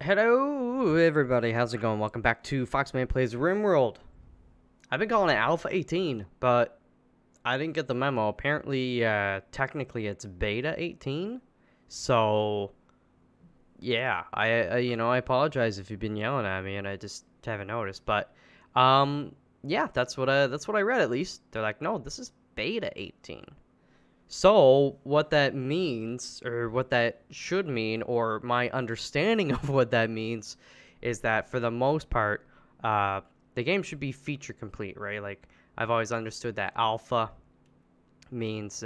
Hello everybody, how's it going? Welcome back to Foxman Plays RimWorld. I've been calling it Alpha 18, but I didn't get the memo. Apparently, technically it's Beta 18. So, yeah, I apologize if you've been yelling at me and I just haven't noticed. But, yeah, that's what I read at least. They're like, no, this is Beta 18. So, what that means, or what that should mean, or my understanding of what that means, is that for the most part, the game should be feature complete, right? Like, I've always understood that alpha means,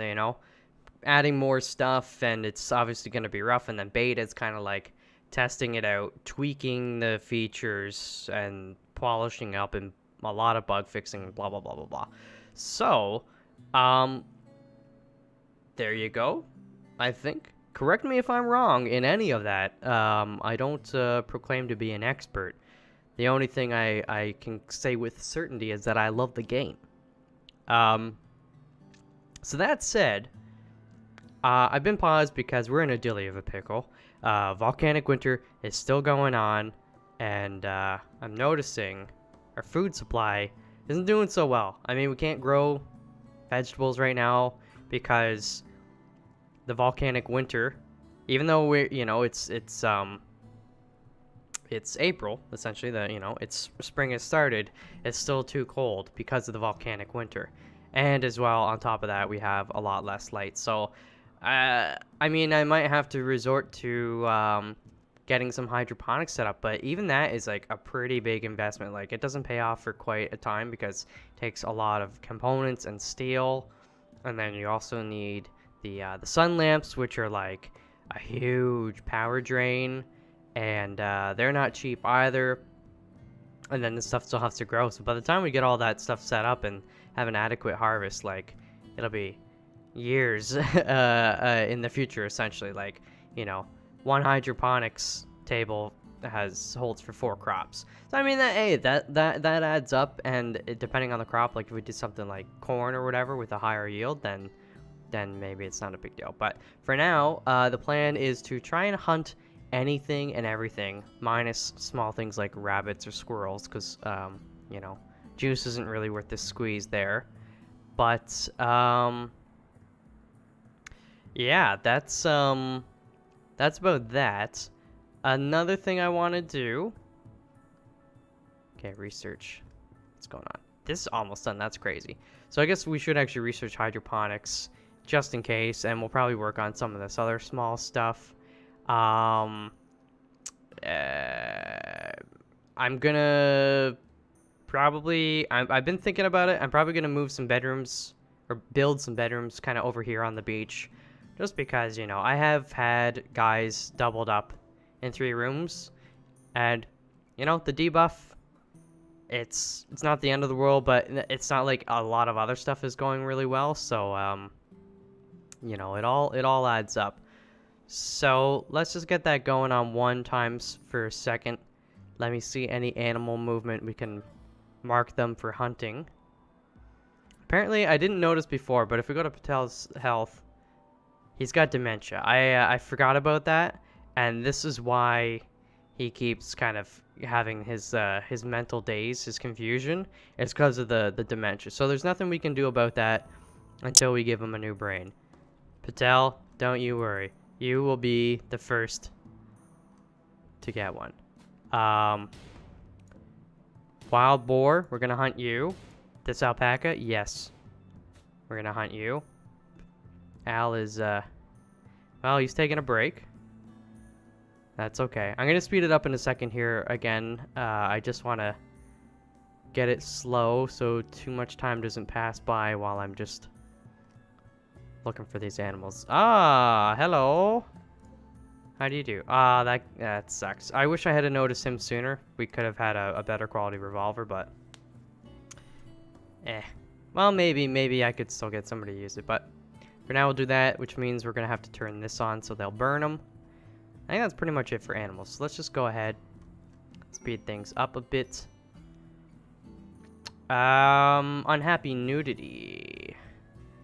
adding more stuff, and it's obviously going to be rough, and then beta is kind of like testing it out, tweaking the features, and polishing up, and a lot of bug fixing, blah, blah, blah, blah, blah. So, there you go, I think. Correct me if I'm wrong in any of that. I don't proclaim to be an expert. The only thing I can say with certainty is that I love the game. So that said, I've been paused because we're in a dilly of a pickle. Volcanic winter is still going on, and I'm noticing our food supply isn't doing so well. I mean, we can't grow vegetables right now because the volcanic winter, even though it's April essentially, it's spring has started, it's still too cold because of the volcanic winter. And as well, on top of that, we have a lot less light. So I mean, I might have to resort to getting some hydroponics set up, but even that is like a pretty big investment. Like, it doesn't pay off for quite a time because it takes a lot of components and steel, and then you also need the sun lamps, which are like a huge power drain, and they're not cheap either. And then the stuff still has to grow. So by the time we get all that stuff set up and have an adequate harvest, like, it'll be years in the future, essentially. Like, one hydroponics table holds for 4 crops. So I mean, that adds up, and depending on the crop, like if we did something like corn or whatever with a higher yield, then maybe it's not a big deal. But for now, the plan is to try and hunt anything and everything, minus small things like rabbits or squirrels, because, juice isn't really worth the squeeze there. But, yeah, that's about that. Another thing I want to do... Okay, research. What's going on? This is almost done. That's crazy. So I guess we should actually research hydroponics, just in case, and we'll probably work on some of this other small stuff. I'm gonna probably, I've been thinking about it. I'm probably gonna move some bedrooms, or build some bedrooms kind of over here on the beach, just because, I have had guys doubled up in 3 rooms, and, the debuff, it's not the end of the world, but it's not like a lot of other stuff is going really well, so, it all adds up. So let's just get that going on 1 times for a second. Let me see any animal movement. We can mark them for hunting. Apparently, I didn't notice before, but if we go to Patel's health, he's got dementia. I forgot about that, and this is why he keeps kind of having his mental daze, his confusion. It's because of the dementia. So there's nothing we can do about that until we give him a new brain. Patel, don't you worry. You will be the first to get one. Wild boar, we're gonna hunt you. This alpaca, yes. We're gonna hunt you. Al is, well, he's taking a break. That's okay. I'm gonna speed it up in a second here again. I just want to get it slow so too much time doesn't pass by while I'm just looking for these animals. Ah, hello. How do you do? Ah, that sucks. I wish I had noticed him sooner. We could have had a better quality revolver, but well, maybe I could still get somebody to use it, but for now we'll do that, which means we're gonna have to turn this on so they'll burn them. I think that's pretty much it for animals. So let's just go ahead, speed things up a bit. Unhappy nudity.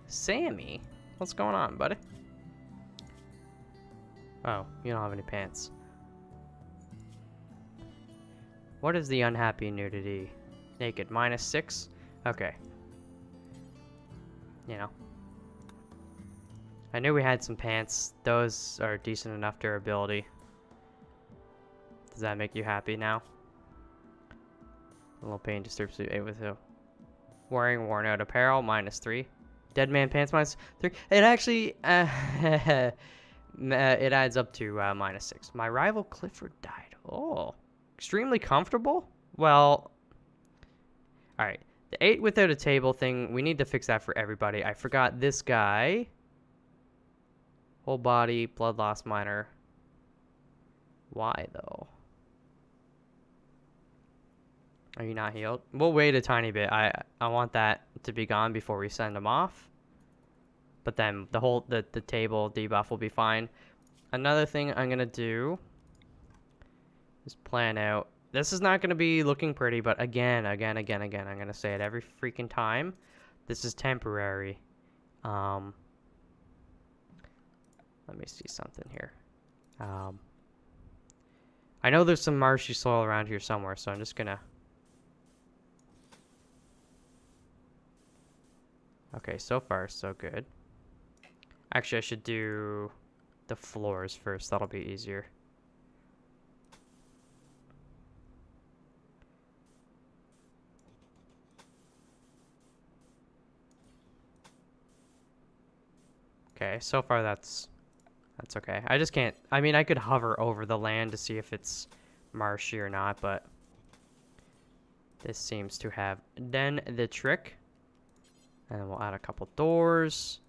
Sammy, what's going on, buddy? Oh, you don't have any pants. What is the unhappy nudity? Naked, -6? Okay. You know. I knew we had some pants. Those are decent enough durability. Does that make you happy now? A little pain disturbs sleep 8 with you. Wearing worn out apparel, -3. Dead man pants, -3. It actually, it adds up to -6. My rival Clifford died. Oh, extremely comfortable? Well, alright. The 8 without a table thing, we need to fix that for everybody. I forgot this guy. Whole body, blood loss minor. Why, though? Are you not healed? We'll wait a tiny bit. I want that to be gone before we send him off. But then the table debuff will be fine. Another thing I'm gonna do is plan out. This is not gonna be looking pretty, but again, I'm gonna say it every freaking time. This is temporary. Let me see something here. I know there's some marshy soil around here somewhere, so I'm just gonna. Okay, so far so good. Actually, I should do the floors first. That'll be easier. Okay, so far that's okay. I just can't. I mean, I could hover over the land to see if it's marshy or not, but this seems to have done the trick. And we'll add a couple doors.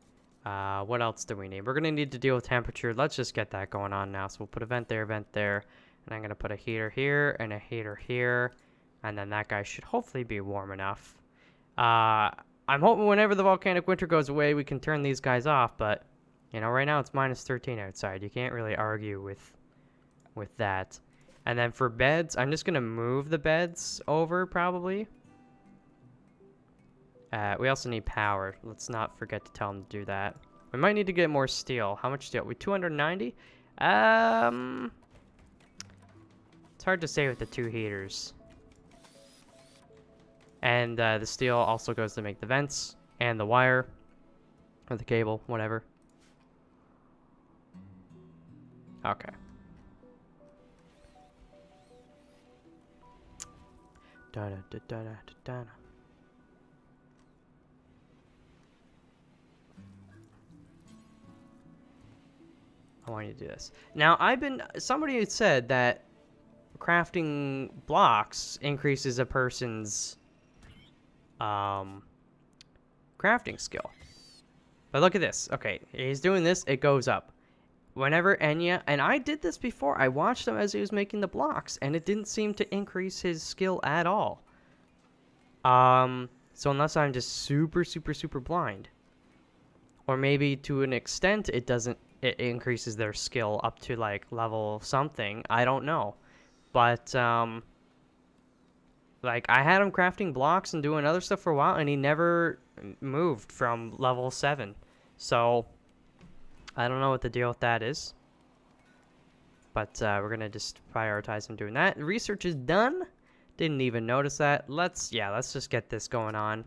What else do we need? We're going to need to deal with temperature. Let's just get that going on now. So we'll put a vent there, and I'm going to put a heater here and a heater here. And then that guy should hopefully be warm enough. I'm hoping whenever the volcanic winter goes away, we can turn these guys off. But, you know, right now it's -13 outside. You can't really argue with that. And then for beds, I'm just going to move the beds over probably. We also need power. Let's not forget to tell them to do that. We might need to get more steel. How much steel? We 290? It's hard to say with the 2 heaters. And the steel also goes to make the vents and the wire or the cable, whatever. Okay. Da-da-da-da-da-da-da. I want you to do this. Now, somebody had said that crafting blocks increases a person's crafting skill. But look at this. Okay, he's doing this, it goes up. Whenever Enya, and I did this before, I watched him as he was making the blocks, and it didn't seem to increase his skill at all. So unless I'm just super, super, super blind. Or maybe to an extent it increases their skill up to like level something. I don't know. But like I had him crafting blocks and doing other stuff for a while and he never moved from level 7. So I don't know what the deal with that is. But we're gonna just prioritize him doing that. Research is done. Didn't even notice that. Let's just get this going on.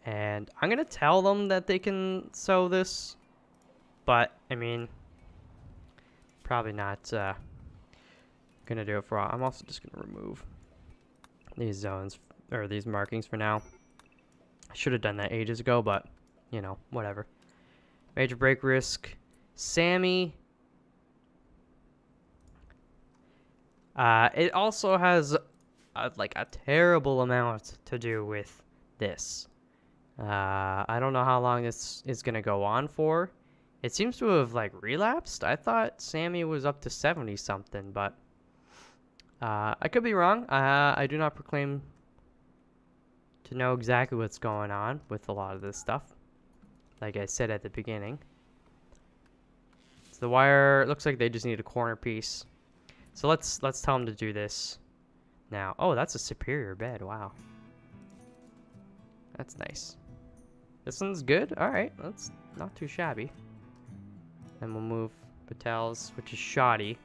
And I'm gonna tell them that they can sew this. But, I mean, probably not gonna do it for all. I'm also just gonna remove these zones, or these markings for now. I should have done that ages ago, but, you know, whatever. Major break risk. Sammy. It also has, like, a terrible amount to do with this. I don't know how long this is gonna go on for. It seems to have, like, relapsed. I thought Sammy was up to 70-something, but I could be wrong. I do not proclaim to know exactly what's going on with a lot of this stuff, like I said at the beginning. So the wire, looks like they just need a corner piece. So let's tell them to do this now. Oh, that's a superior bed. Wow. That's nice. This one's good. All right, that's not too shabby. Then we'll move Patel's, which is shoddy.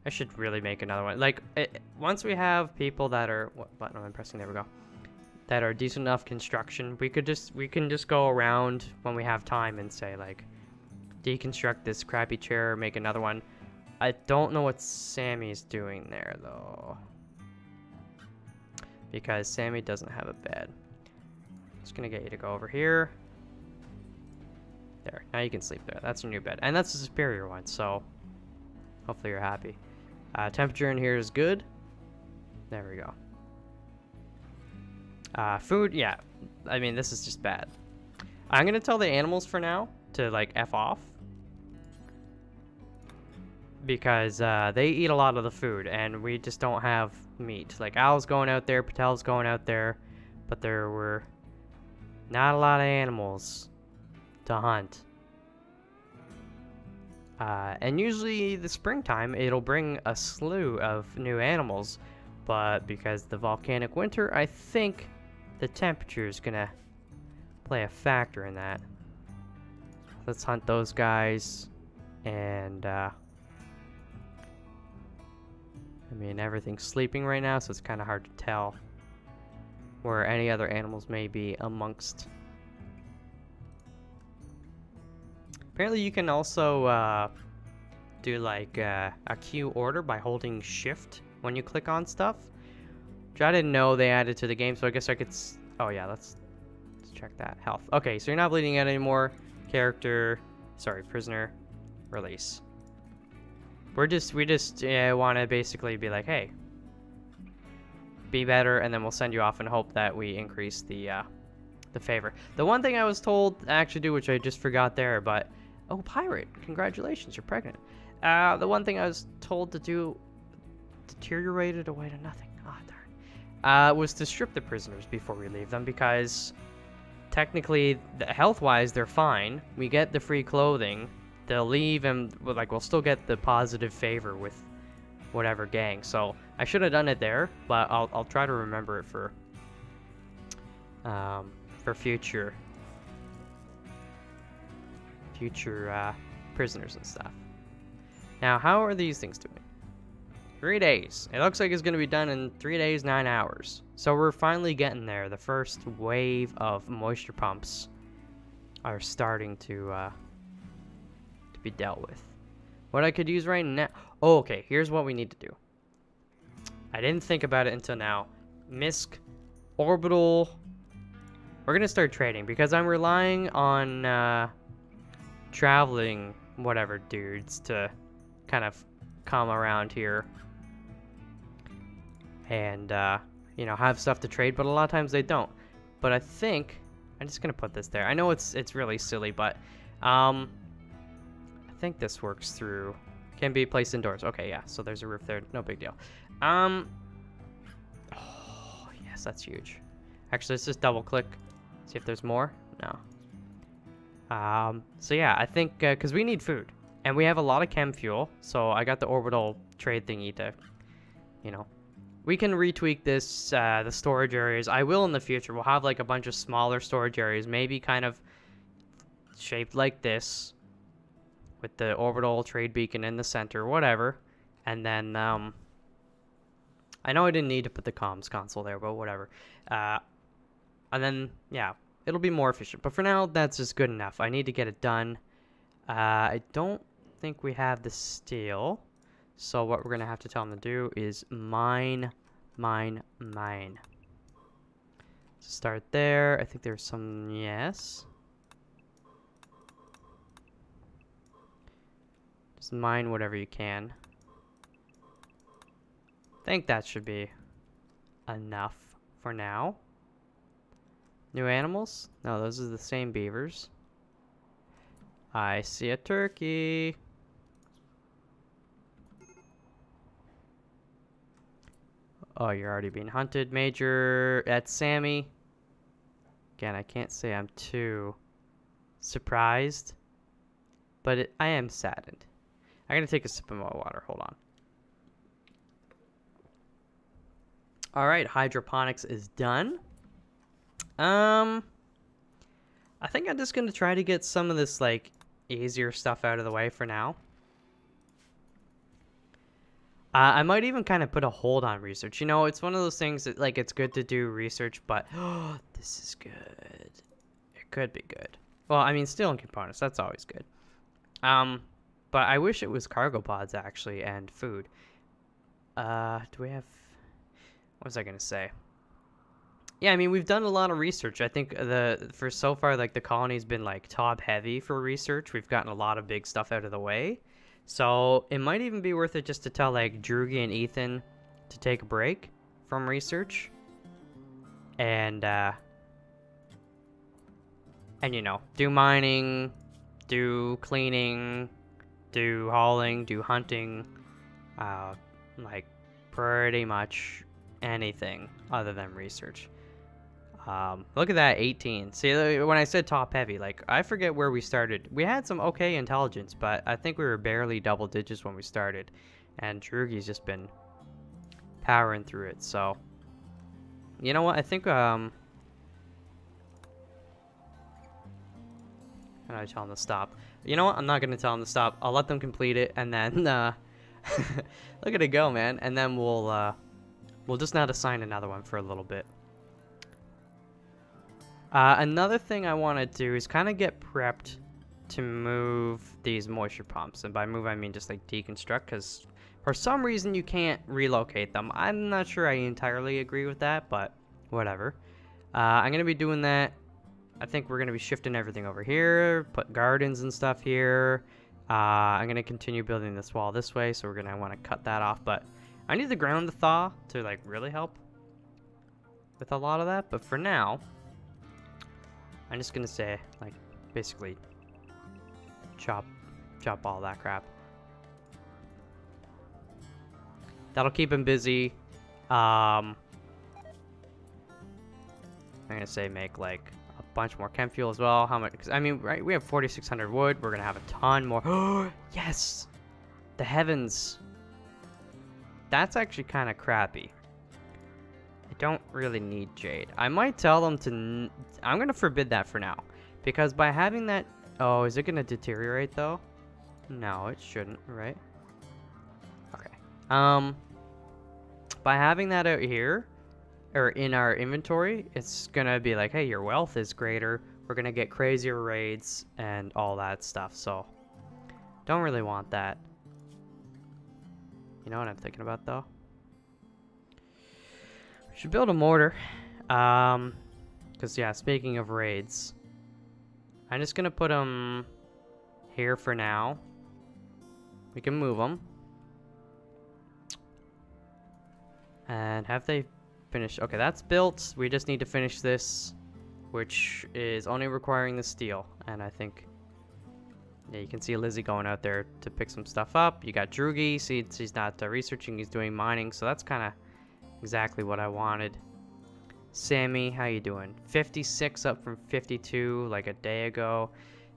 I should really make another one. Like, once we have people that are... What button am I pressing? There we go. That are decent enough construction, we can just go around when we have time and say, like, deconstruct this crappy chair, make another one. I don't know what Sammy's doing there, though. Because Sammy doesn't have a bed. Just gonna get you to go over here. There, now you can sleep there. That's your new bed. And that's the superior one, so hopefully you're happy. Temperature in here is good. There we go. Food, yeah. I mean, this is just bad. I'm gonna tell the animals for now to, like, F off. Because they eat a lot of the food, and we just don't have meat. Like, Al's going out there, Patel's going out there, but there were not a lot of animals to hunt. And usually the springtime, it'll bring a slew of new animals, but because the volcanic winter, I think the temperature is gonna play a factor in that. Let's hunt those guys, and I mean, everything's sleeping right now, so it's kind of hard to tell where any other animals may be amongst. Apparently you can also do like a queue order by holding shift when you click on stuff, which I didn't know they added to the game, so I guess I could oh yeah, let's check that. Health. Okay, so you're not bleeding out anymore. Prisoner release. We just want to basically be like, hey, be better, and then we'll send you off and hope that we increase the favor. The one thing I was told to actually do, which I just forgot there, but oh, pirate, congratulations, you're pregnant. The one thing I was told to do deteriorated away to nothing. Oh, darn. Was to strip the prisoners before we leave them, because technically, health-wise, they're fine. We get the free clothing. They'll leave, and like we'll still get the positive favor with whatever gang. So I should have done it there, but I'll try to remember it for future prisoners and stuff. Now, how are these things doing? 3 days. It looks like it's going to be done in 3 days, 9 hours. So we're finally getting there. The first wave of moisture pumps are starting to be dealt with. What I could use right now... Oh, okay. Here's what we need to do. I didn't think about it until now. MISC, orbital... We're going to start trading, because I'm relying on traveling whatever dudes to kind of come around here and, you know, have stuff to trade, but a lot of times they don't. But I think... I'm just going to put this there. I know it's really silly, but... I think this works through. Can be placed indoors. Okay, yeah. So there's a roof there. No big deal. Oh, yes, that's huge. Actually, let's just double click. See if there's more. No. So yeah, I think because we need food and we have a lot of chem fuel. So I got the orbital trade thingy to, you know, we can retweak this the storage areas. I will in the future. We'll have like a bunch of smaller storage areas, maybe kind of shaped like this, with the orbital trade beacon in the center, whatever. And then, I know I didn't need to put the comms console there, but whatever. And then, yeah, it'll be more efficient. But for now, that's just good enough. I need to get it done. I don't think we have the steel. So what we're going to have to tell them to do is mine. So start there. I think there's some, yes. Just mine whatever you can. I think that should be enough for now. New animals? No, those are the same beavers. I see a turkey. Oh, you're already being hunted, Major. That's Sammy. Again, I can't say I'm too surprised, but I am saddened. I'm gonna take a sip of my water. Hold on. All right, hydroponics is done. I think I'm just gonna try to get some of this like easier stuff out of the way for now. I might even kind of put a hold on research. You know, it's one of those things that, like, it's good to do research, but this is good. It could be good. Well, I mean, steel and components, that's always good. But I wish it was cargo pods, actually, and food. Do we have... What was I going to say? Yeah, I mean, we've done a lot of research. I think for so far, like, the colony's been, like, top heavy for research. We've gotten a lot of big stuff out of the way. So it might even be worth it just to tell, like, Drugi and Ethan to take a break from research. And you know, do mining, do cleaning, do hauling, do hunting, like, pretty much anything other than research. Look at that, 18. See, when I said top heavy, like, I forget where we started. We had some okay intelligence, but I think we were barely double digits when we started. And Drugi's just been powering through it, so... You know what, I think, How do I tell them to stop? You know what, I'm not gonna tell them to stop. I'll let them complete it, and then, look at it go, man. And then we'll just not assign another one for a little bit. Another thing I want to do is kind of get prepped to move these moisture pumps. And by move, I mean just like deconstruct, because for some reason you can't relocate them. I'm not sure I entirely agree with that, but whatever. I'm going to be doing that. I think we're going to be shifting everything over here, put gardens and stuff here. I'm going to continue building this wall this way, so we're going to want to cut that off. But I need the ground to thaw to, like, really help with a lot of that. But for now... I'm just gonna say, like, basically, chop all that crap. That'll keep him busy. I'm gonna say make, like, a bunch more chem fuel as well. How much? Cause, I mean, right, we have 4,600 wood. We're gonna have a ton more. Yes! The heavens. That's actually kind of crappy. I don't really need jade. I might tell them to... I'm going to forbid that for now. Because by having that... Oh, is it going to deteriorate, though? No, it shouldn't, right? Okay. By having that out here, or in our inventory, it's going to be like, hey, your wealth is greater. We're going to get crazier raids and all that stuff. So, don't really want that. You know what I'm thinking about, though? Should build a mortar, because, yeah, speaking of raids, I'm just going to put them here for now. We can move them. And have they finished? Okay, that's built. We just need to finish this, which is only requiring the steel. And I think, yeah, you can see Lizzie going out there to pick some stuff up. You got Drugi. See, he's not researching, he's doing mining, so that's kind of exactly what I wanted. Sammy, how you doing? 56 up from 52 like a day ago.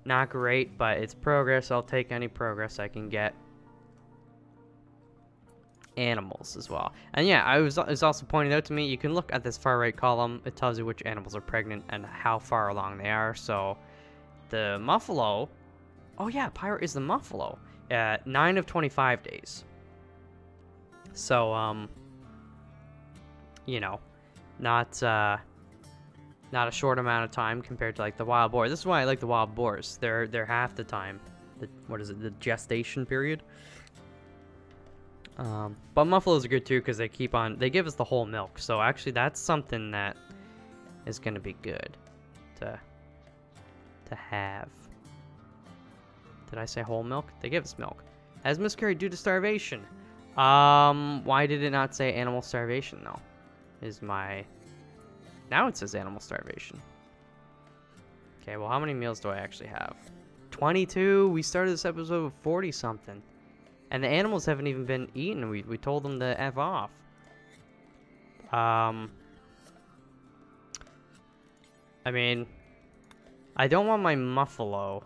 Not great, but it's progress. I'll take any progress I can get. Animals as well. And yeah, it was also pointed out to me, you can look at this far right column. It tells you which animals are pregnant and how far along they are. So the muffalo, oh yeah, Pyro is the muffalo at 9 of 25 days. So you know, not a short amount of time compared to, like, the wild boar. This is why I like the wild boars. They're half the time. What is it? The gestation period. But muffaloes are good too because they give us the whole milk. So actually, that's something that is going to be good to have. Did I say whole milk? They give us milk. Has miscarried due to starvation. Why did it not say animal starvation though? Now it says animal starvation. Okay, well, how many meals do I actually have? 22. We started this episode with 40 something, and the animals haven't even been eaten. We told them to F off. I mean, I don't want my muffalo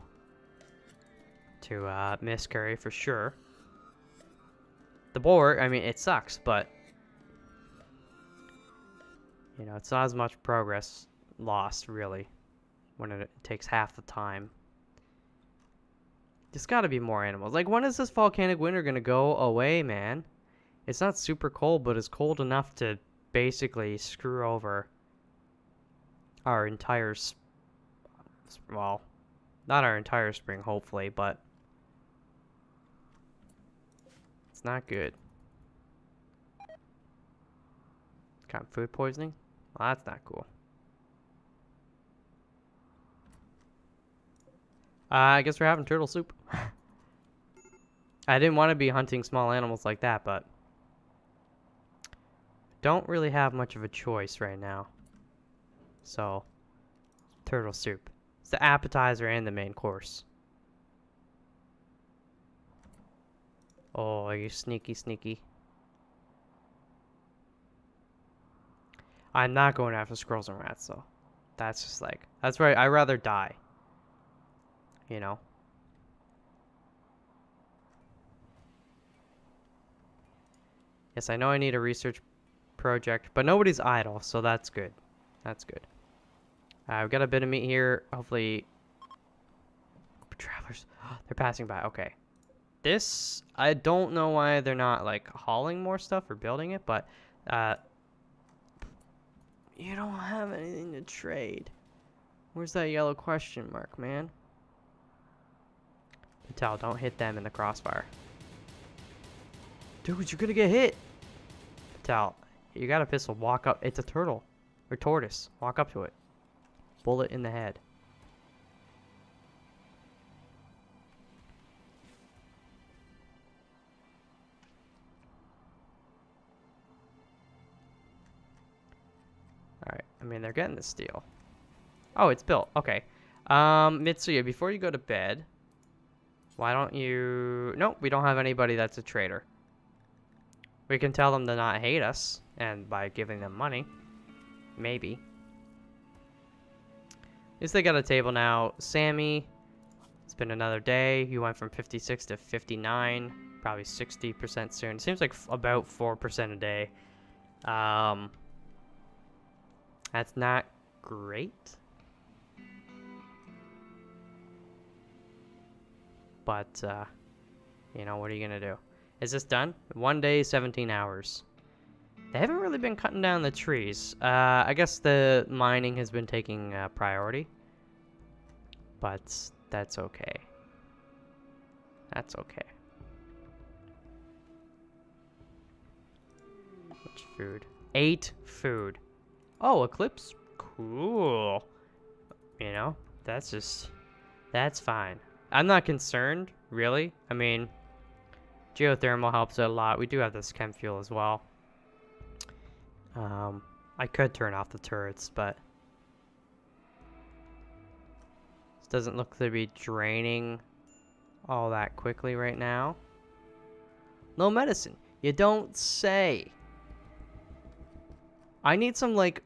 to miscarry for sure. The boar, I mean, it sucks, but you know, it's not as much progress lost, really, when it takes half the time. There's got to be more animals. Like, when is this volcanic winter going to go away, man? It's not super cold, but it's cold enough to basically screw over our entire, well, not our entire spring, hopefully, but it's not good. Kind of food poisoning? Well, that's not cool. I guess we're having turtle soup. I didn't want to be hunting small animals like that, but don't really have much of a choice right now. So, turtle soup. It's the appetizer and the main course. Oh, are you sneaky, sneaky? I'm not going after squirrels and rats, though. That's just like, that's right. I'd rather die. You know? Yes, I know I need a research project, but nobody's idle, so that's good. That's good. We've got a bit of meat here. Hopefully, travelers, they're passing by. Okay. This, I don't know why they're not, like, hauling more stuff or building it, but, you don't have anything to trade. Where's that yellow question mark, man? Patel, don't hit them in the crossfire. Dude, you're gonna get hit. Patel, you got a pistol. Walk up. It's a turtle. Or tortoise. Walk up to it. Bullet in the head. Alright. I mean, they're getting the steel. Oh, it's built. Okay. Mitsuya, before you go to bed, why don't you... Nope, we don't have anybody that's a trader. We can tell them to not hate us, and by giving them money. Maybe. At least they got a table now. Sammy, it's been another day. You went from 56 to 59. Probably 60% soon. It seems like about 4% a day. That's not great. But, you know, what are you going to do? Is this done? 1 day, 17 hours. They haven't really been cutting down the trees. I guess the mining has been taking priority. But that's okay. That's okay. Much food? 8 food. Oh, Eclipse? Cool. You know, that's just... That's fine. I'm not concerned, really. I mean, geothermal helps a lot. We do have this chem fuel as well. I could turn off the turrets, but this doesn't look to be draining all that quickly right now. No medicine. You don't say. I need some, like,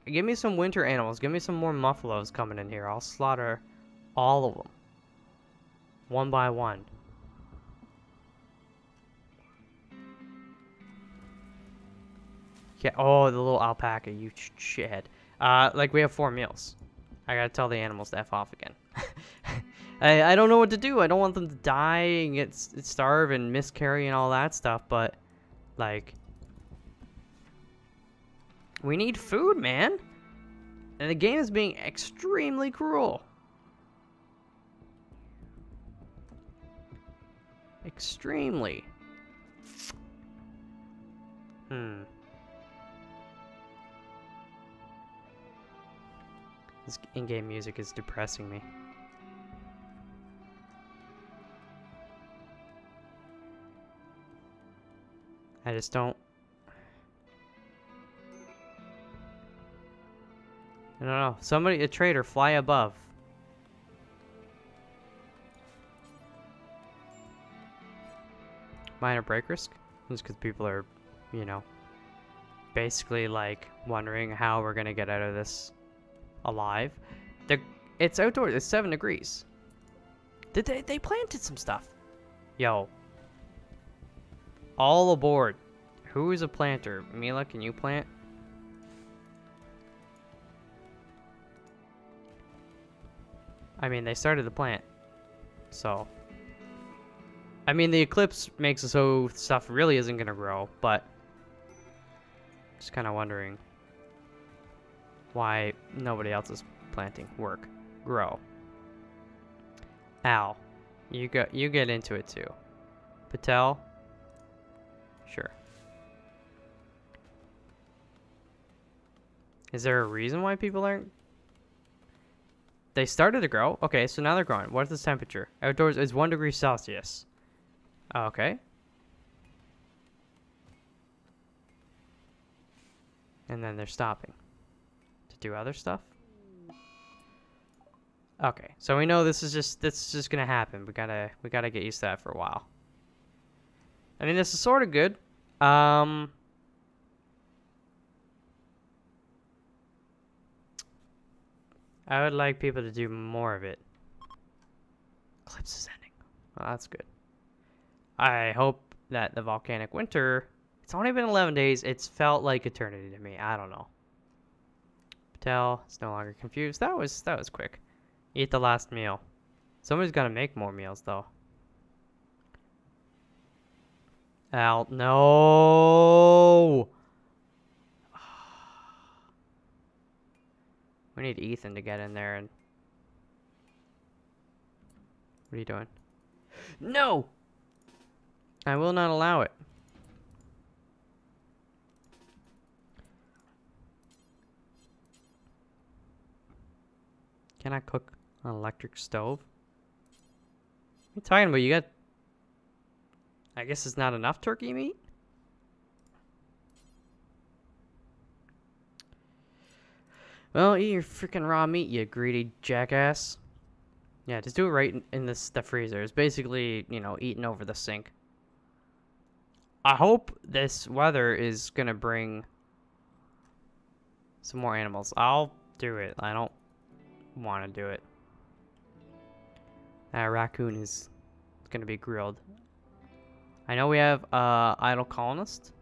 give me some winter animals. Give me some more muffalos coming in here. I'll slaughter all of them. One by one. Yeah, oh, the little alpaca, you shithead. Like, we have 4 meals. I gotta tell the animals to F off again. I don't know what to do. I don't want them to die and get starve and miscarry and all that stuff, but, like, we need food, man. And the game is being extremely cruel. Extremely. This in-game music is depressing me. I just don't... I don't know. Somebody, a trader, fly above. Minor break risk? Just because people are, you know, basically, like, wondering how we're gonna get out of this alive. It's outdoors. It's 7 degrees. They planted some stuff. Yo. All aboard. Who is a planter? Mila, can you plant? I mean, they started the plant. So. I mean, the eclipse makes it so stuff really isn't gonna grow, but just kind of wondering why nobody else is planting. Work. Grow. Al, you get into it too. Patel. Sure. Is there a reason why people aren't? They started to grow. Okay, so now they're growing. What is the temperature? Outdoors is 1 degree Celsius. Okay. And then they're stopping to do other stuff. Okay, so we know this is just gonna happen. We gotta get used to that for a while. I mean, this is sort of good. I would like people to do more of it. Eclipse is ending. Well, that's good. I hope that the volcanic winter. It's only been 11 days. It's felt like eternity to me. I don't know. Patel is no longer confused. That was quick. Eat the last meal. Somebody's got to make more meals, though. Al, no! We need Ethan to get in there and... What are you doing? No! I will not allow it. Can I cook on an electric stove? What are you talking about? You got... I guess it's not enough turkey meat? Well, eat your freaking raw meat, you greedy jackass. Yeah, just do it right in the freezer. It's basically, you know, eating over the sink. I hope this weather is gonna bring some more animals. I'll do it. I don't want to do it. That raccoon is gonna be grilled. I know we have idle colonist.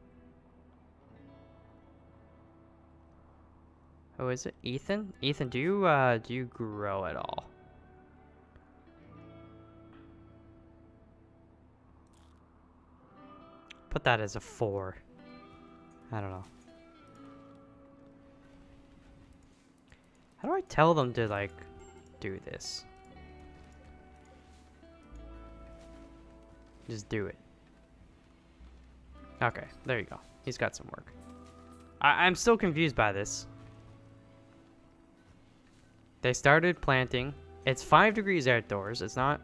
Who is it? Ethan? Ethan, do you grow at all? Put that as a 4. I don't know. How do I tell them to, like, do this? Just do it. Okay, there you go. He's got some work. I'm still confused by this. They started planting. It's 5 degrees outdoors. It's not...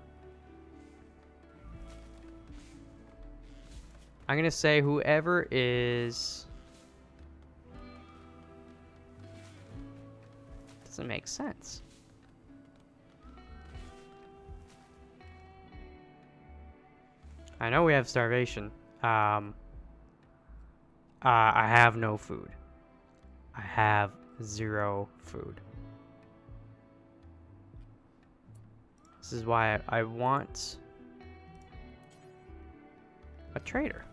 I'm gonna say whoever is... Doesn't make sense. I know we have starvation. I have no food. I have 0 food. This is why I want a trader.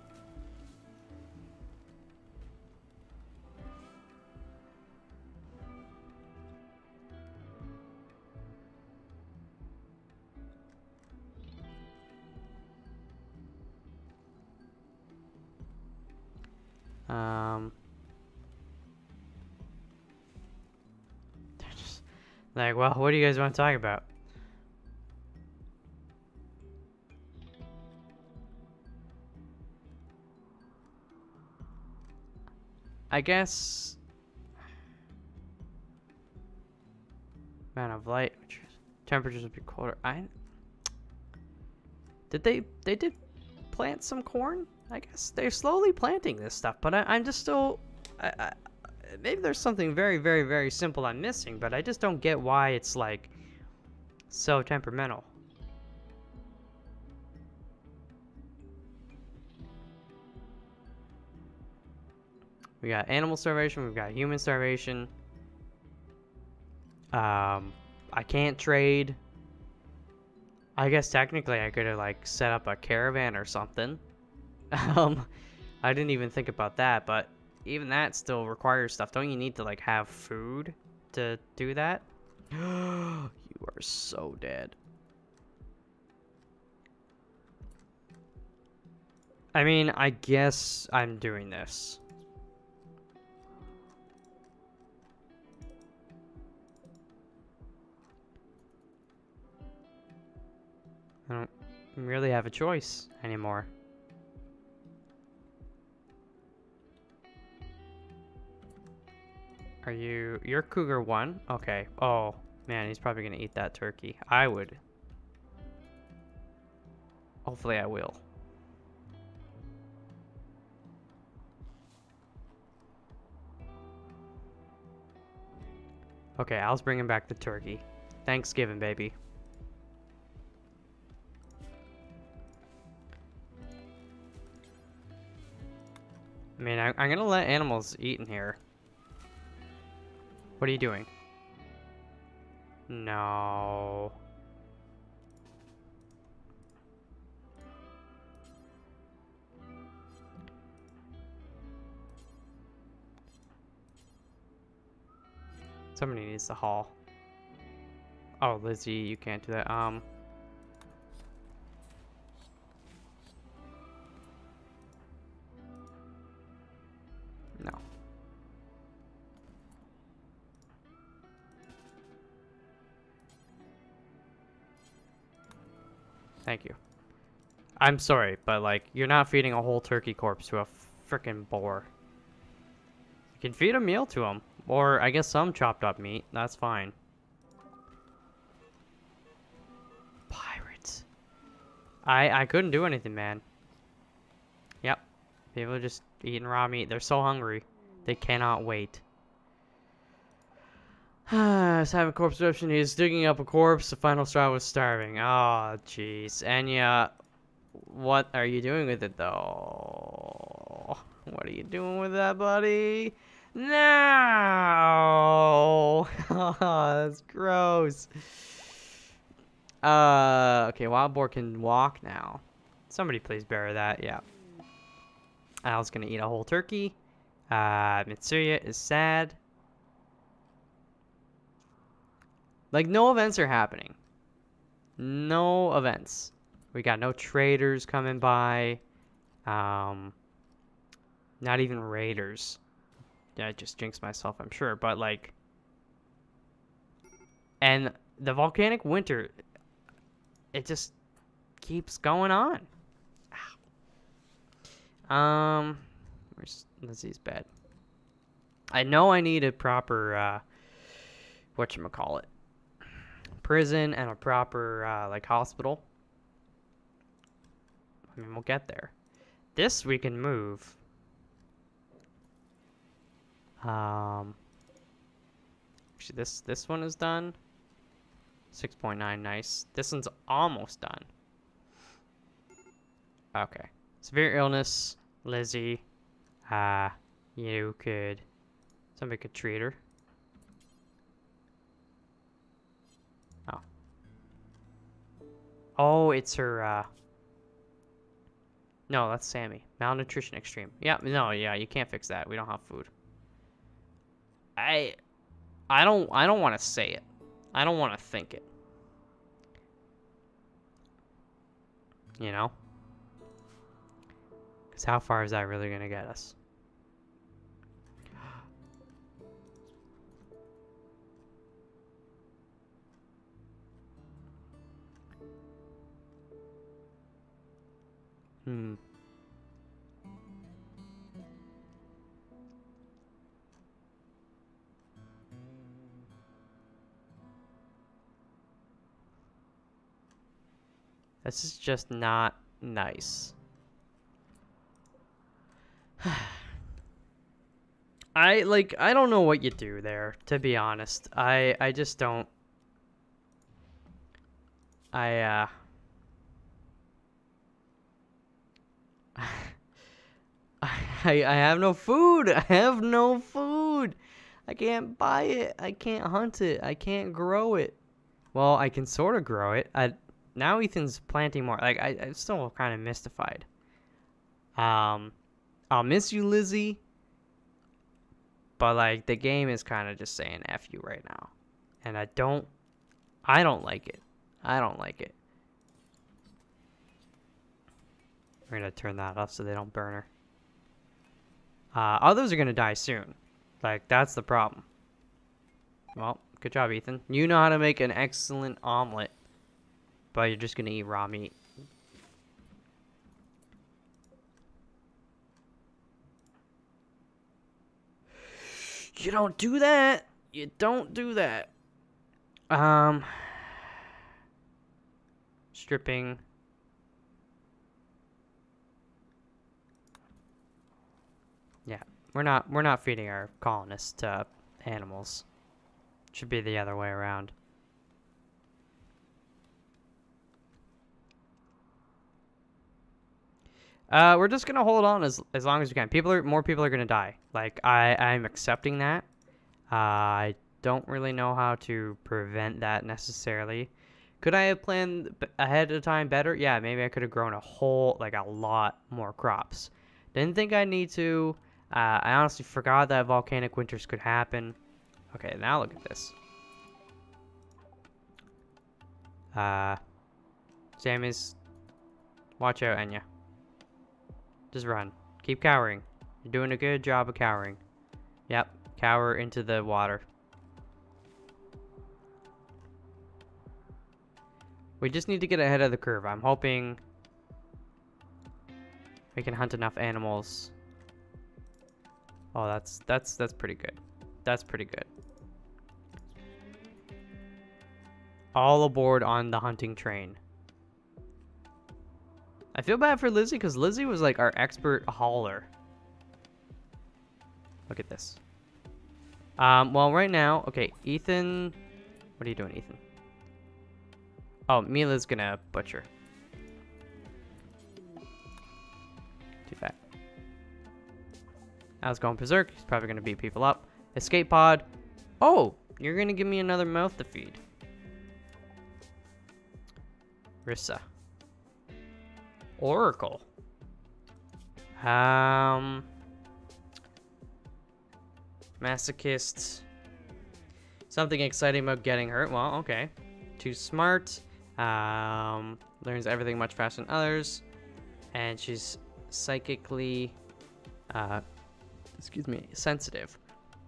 They're just like, well, what do you guys want to talk about? I guess amount of light, temperatures would be colder. They did plant some corn. I guess they're slowly planting this stuff, but I'm just still maybe there's something very, very, very simple I'm missing, but I just don't get why it's like so temperamental. We got animal starvation, we've got human starvation. I can't trade. I guess technically I could have like set up a caravan or something. I didn't even think about that, but even that still requires stuff. Don't you need to like have food to do that? You are so dead. I mean, I guess I'm doing this. I don't really have a choice anymore. You're Cougar 1? Okay. Oh, man, he's probably gonna eat that turkey. I would. Hopefully I will. Okay, Al's bringing back the turkey. Thanksgiving, baby. I mean, I'm gonna let animals eat in here. What are you doing? No. Somebody needs to haul. Oh, Lizzie, you can't do that. No. Thank you. I'm sorry, but like, you're not feeding a whole turkey corpse to a frickin' boar. You can feed a meal to him. Or, I guess some chopped up meat. That's fine. Pirates. I couldn't do anything, man. Yep. People are just eating raw meat. They're so hungry. They cannot wait. He's having corpse eruption. He's digging up a corpse. The final straw was starving. Oh, jeez. And yeah, what are you doing with it, though? What are you doing with that, buddy? No! Oh, that's gross. Okay, wild boar can walk now. Somebody please bury that. Yeah. Al's gonna eat a whole turkey. Mitsuya is sad. Like, no events are happening. No events. We got no traders coming by. Not even raiders. Yeah, I just jinxed myself, I'm sure. But, like... And the volcanic winter... It just keeps going on. Where's Lizzie's bed? I know I need a proper, whatchamacallit, prison and a proper, like, hospital. I mean, we'll get there. This we can move. Actually, this one is done. 6.9, nice. This one's almost done. Okay. Severe illness, Lizzie. You could... Somebody could treat her. Oh. Oh, it's her, No, that's Sammy. Malnutrition extreme. Yeah, no, yeah, you can't fix that. We don't have food. I don't want to say it. I don't want to think it. You know? Because how far is that really going to get us? This is just not nice. I don't know what you do there, to be honest. I just don't. I have no food. I have no food. I can't buy it. I can't hunt it. I can't grow it. Well, I can sort of grow it. Now Ethan's planting more. Like, I'm still kind of mystified. I'll miss you, Lizzie. But, like, the game is kind of just saying F you right now. And I don't like it. I don't like it. We're gonna turn that off so they don't burn her. Others are gonna die soon. Like, that's the problem. Well, good job, Ethan. You know how to make an excellent omelet, but you're just gonna eat raw meat. You don't do that. You don't do that. Stripping. Yeah, we're not feeding our colonists to animals. Should be the other way around. We're just gonna hold on as long as we can. More people are gonna die. Like, I'm accepting that. I don't really know how to prevent that necessarily. Could I have planned ahead of time better? Yeah, maybe I could have grown a lot more crops. Didn't think I need to. I honestly forgot that volcanic winters could happen. Okay, now look at this. Sammy's, watch out, Enya. Just run. Keep cowering. You're doing a good job of cowering. Yep, cower into the water. We just need to get ahead of the curve. I'm hoping we can hunt enough animals. Oh, that's pretty good. That's pretty good. All aboard on the hunting train. I feel bad for Lizzie because Lizzie was like our expert hauler. Look at this. Well, right now, okay, Ethan. What are you doing, Ethan? Oh, Mila's gonna butcher. Too bad. I was going berserk. He's probably gonna beat people up. Escape pod. Oh, you're gonna give me another mouth to feed. Rissa. Oracle. Masochist. Something exciting about getting hurt. Well, okay. Too smart. Learns everything much faster than others. And she's psychically, sensitive.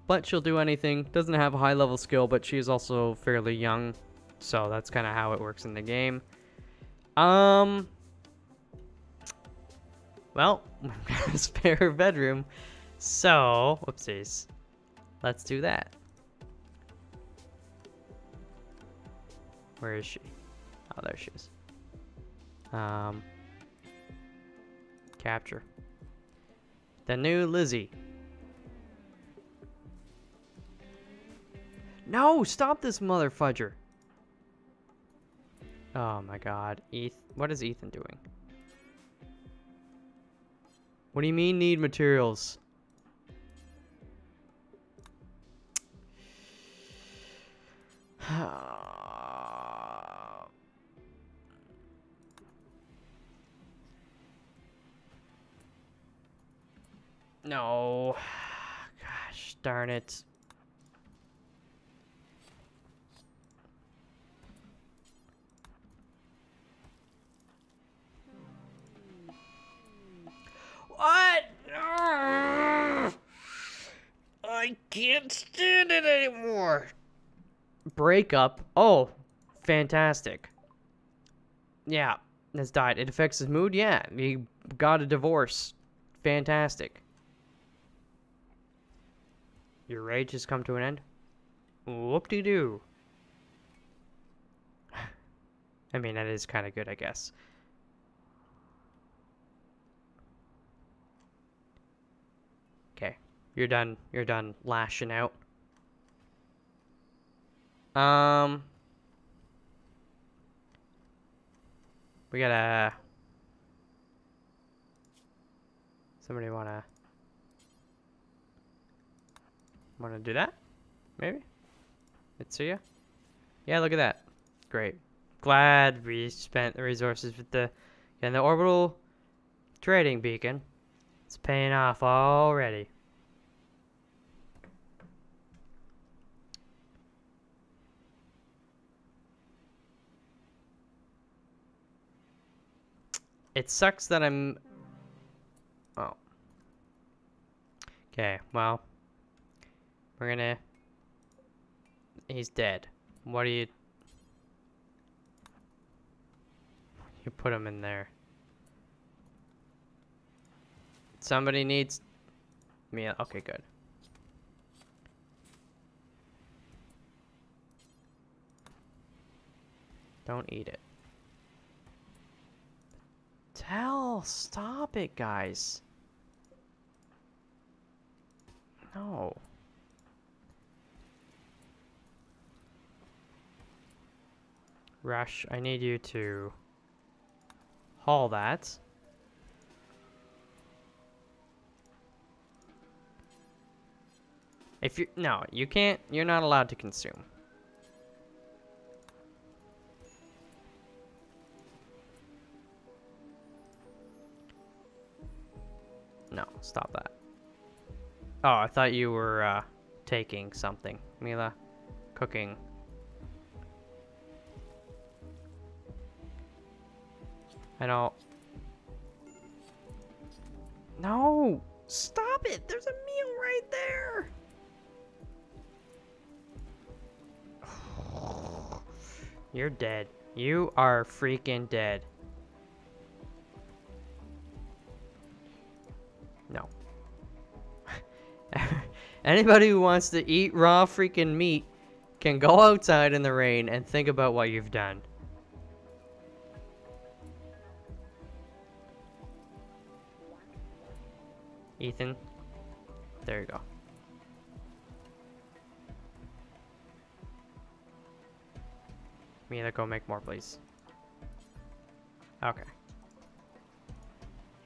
But she'll do anything. Doesn't have a high level skill, but she's also fairly young. So that's kind of how it works in the game. Well, we've got a spare bedroom. So, whoopsies. Let's do that. Where is she? Oh, there she is. Capture. The new Lizzie. No, stop this mother fudger. Oh my god. What is Ethan doing? What do you mean need materials? No. Gosh, darn it. What? I can't stand it anymore. Breakup. Oh, fantastic. Yeah, has died. It affects his mood. Yeah, he got a divorce. Fantastic. Your rage has come to an end. Whoop-de-doo. I mean, that is kind of good, I guess. Okay, you're done lashing out. We gotta... Somebody wanna do that? Maybe? Mitsuya? Yeah, look at that. Great. Glad we spent the resources with the orbital trading beacon. It's paying off already. It sucks that I'm Oh. Okay, well. We're gonna... He's dead. What do you... You put him in there. Somebody needs... me. Okay, good. Don't eat it. Stop it, guys. No. Rush, I need you to haul that. If you... No, you can't... You're not allowed to consume. No, stop that. Oh, I thought you were taking something. Mila, cooking. I don't... No! Stop it! There's a meal right there! You're dead. You are freaking dead. No. Anybody who wants to eat raw freaking meat can go outside in the rain and think about what you've done. Ethan, there you go. Mila, go make more, please. Okay.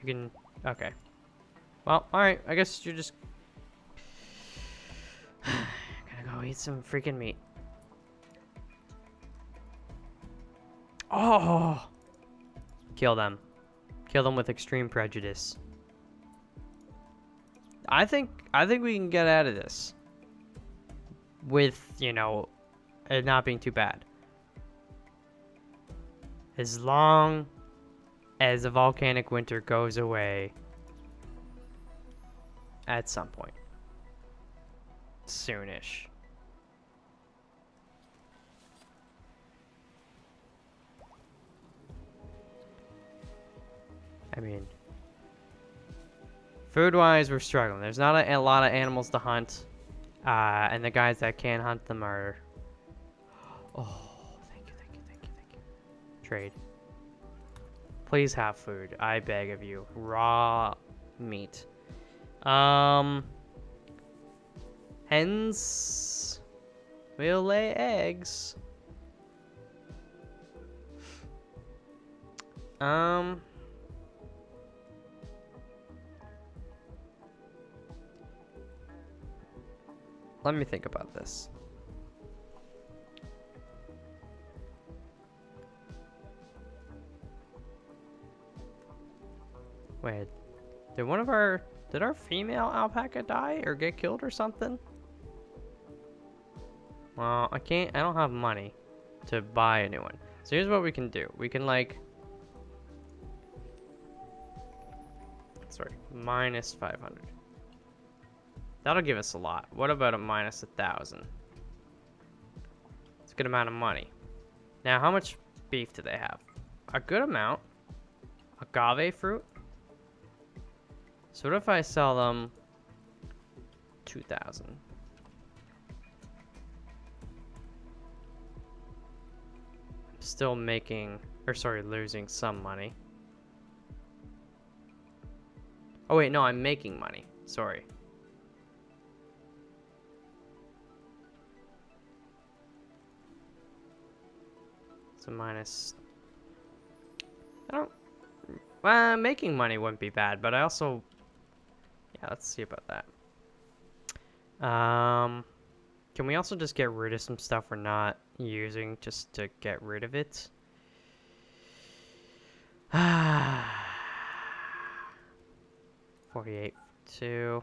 You can... Okay. Well, alright. I guess you're just... Gonna go eat some freaking meat. Oh! Kill them. Kill them with extreme prejudice. I think we can get out of this. With, you know, it not being too bad. As long as the volcanic winter goes away at some point. Soonish. I mean, food-wise, we're struggling. There's not a lot of animals to hunt. And the guys that can hunt them are... Oh, thank you. Trade. Please have food. I beg of you. Raw meat. Hens will lay eggs. Let me think about this. Wait, did our female alpaca die or get killed or something? Well, I don't have money to buy a new one. So here's what we can do. We can minus 500. That'll give us a lot. What about a minus 1,000? It's a good amount of money. Now, how much beef do they have? A good amount. Agave fruit. So what if I sell them 2,000? I'm still making, losing some money. Oh wait, no, I'm making money. Sorry. So minus... Well, making money wouldn't be bad, but I also... Yeah, let's see about that. Can we also just get rid of some stuff we're not using just to get rid of it? 48, 2.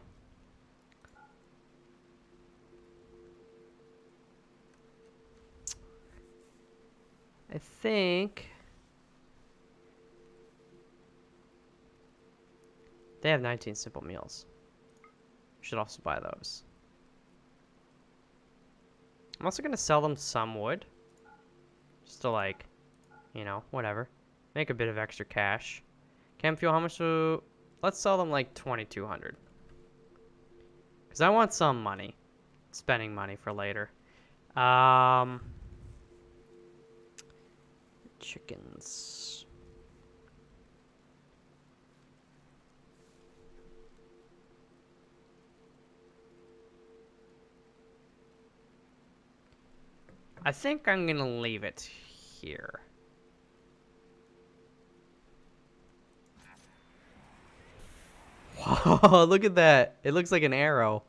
I think They have 19 simple meals. We should also buy those. I'm also going to sell them some wood. Just to, like, you know, whatever. Make a bit of extra cash. Chem fuel, how much do... Let's sell them, like, 2,200. Because I want some money. Spending money for later. Chickens. I think I'm gonna leave it here. Whoa, look at that. It looks like an arrow.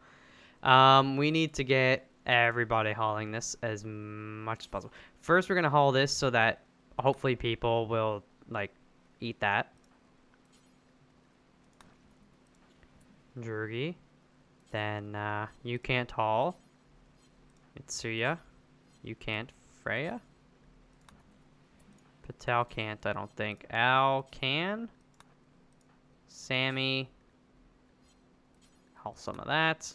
We need to get everybody hauling this as much as possible. First, we're gonna haul this so that hopefully people will, like, eat that. Jurgi. Then, you can't haul. Mitsuya. You can't. Freya? Patel can't, I don't think. Al can. Sammy. Haul some of that.